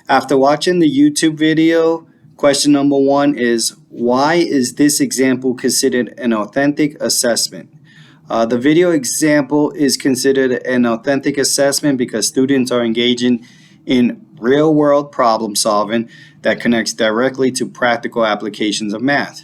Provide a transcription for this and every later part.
After watching the YouTube video, question number 1 is, why is this example considered an authentic assessment? The video example is considered an authentic assessment because students are engaging in real-world problem solving that connects directly to practical applications of math.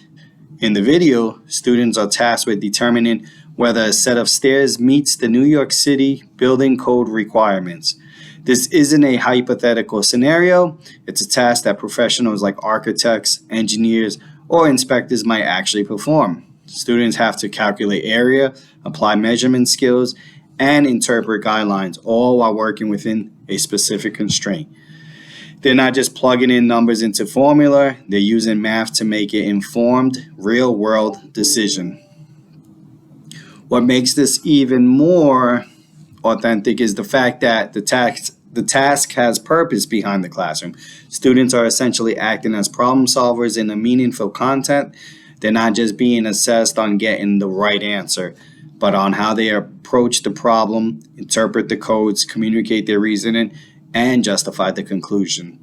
In the video, students are tasked with determining whether a set of stairs meets the New York City building code requirements. This isn't a hypothetical scenario. It's a task that professionals like architects, engineers, or inspectors might actually perform. Students have to calculate area, apply measurement skills, and interpret guidelines, all while working within a specific constraint. They're not just plugging in numbers into formula, they're using math to make an informed, real-world decision. What makes this even more authentic is the fact that the task has purpose behind the classroom. Students are essentially acting as problem solvers in a meaningful content. They're not just being assessed on getting the right answer, but on how they approach the problem, interpret the codes, communicate their reasoning, and justify the conclusion.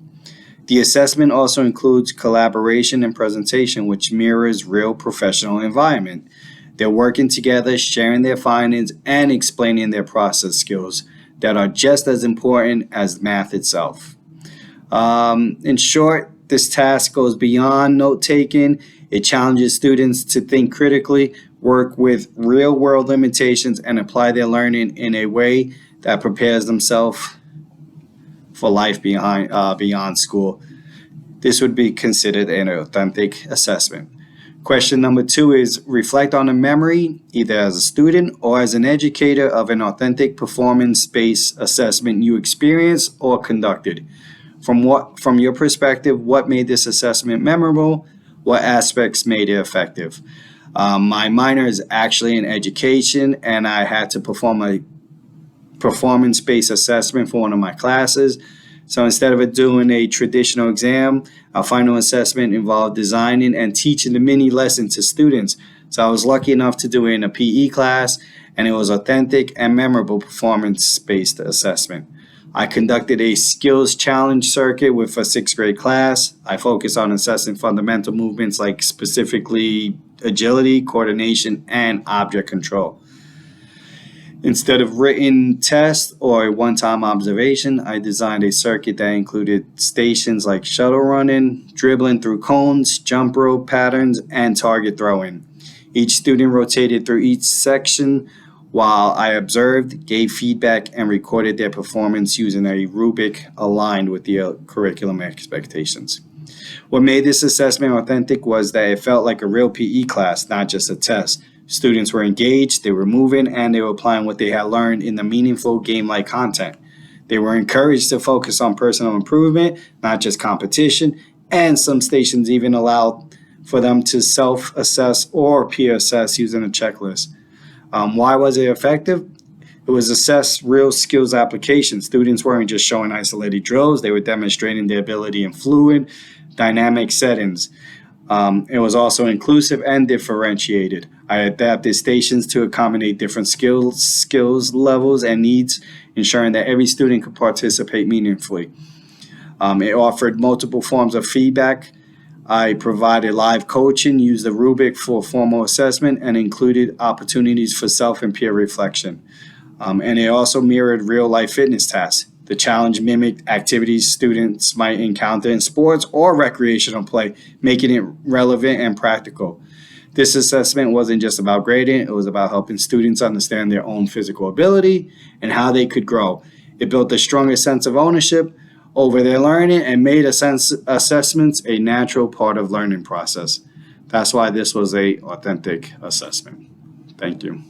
The assessment also includes collaboration and presentation, which mirrors real professional environment. They're working together, sharing their findings, and explaining their process skills that are just as important as math itself. In short, this task goes beyond note-taking. It challenges students to think critically, work with real-world limitations, and apply their learning in a way that prepares themselves for life beyond school. This would be considered an authentic assessment. Question number 2 is, reflect on a memory, either as a student or as an educator, of an authentic performance-based assessment you experienced or conducted. From your perspective, what made this assessment memorable? What aspects made it effective? My minor is actually in education, and I had to perform a performance-based assessment for one of my classes. So instead of doing a traditional exam, our final assessment involved designing and teaching the mini lesson to students. So I was lucky enough to do it in a PE class, and it was authentic and memorable performance-based assessment. I conducted a skills challenge circuit with a 6th grade class. I focused on assessing fundamental movements like specifically agility, coordination, and object control. Instead of written tests or a one-time observation, I designed a circuit that included stations like shuttle running, dribbling through cones, jump rope patterns, and target throwing. Each student rotated through each section while I observed, gave feedback, and recorded their performance using a rubric aligned with the curriculum expectations. What made this assessment authentic was that it felt like a real PE class, not just a test. Students were engaged, they were moving, and they were applying what they had learned in the meaningful game-like content. They were encouraged to focus on personal improvement, not just competition, and some stations even allowed for them to self-assess or peer assess using a checklist. Why was it effective? It was assess real skills application. Students weren't just showing isolated drills, they were demonstrating their ability in fluid, dynamic settings. It was also inclusive and differentiated. I adapted stations to accommodate different skills levels and needs, ensuring that every student could participate meaningfully. It offered multiple forms of feedback. I provided live coaching, used the rubric for formal assessment, and included opportunities for self and peer reflection. And it also mirrored real-life fitness tasks. The challenge mimicked activities students might encounter in sports or recreational play, making it relevant and practical. This assessment wasn't just about grading, it was about helping students understand their own physical ability and how they could grow. It built a stronger sense of ownership over their learning and made assessments a natural part of learning process. That's why this was an authentic assessment. Thank you.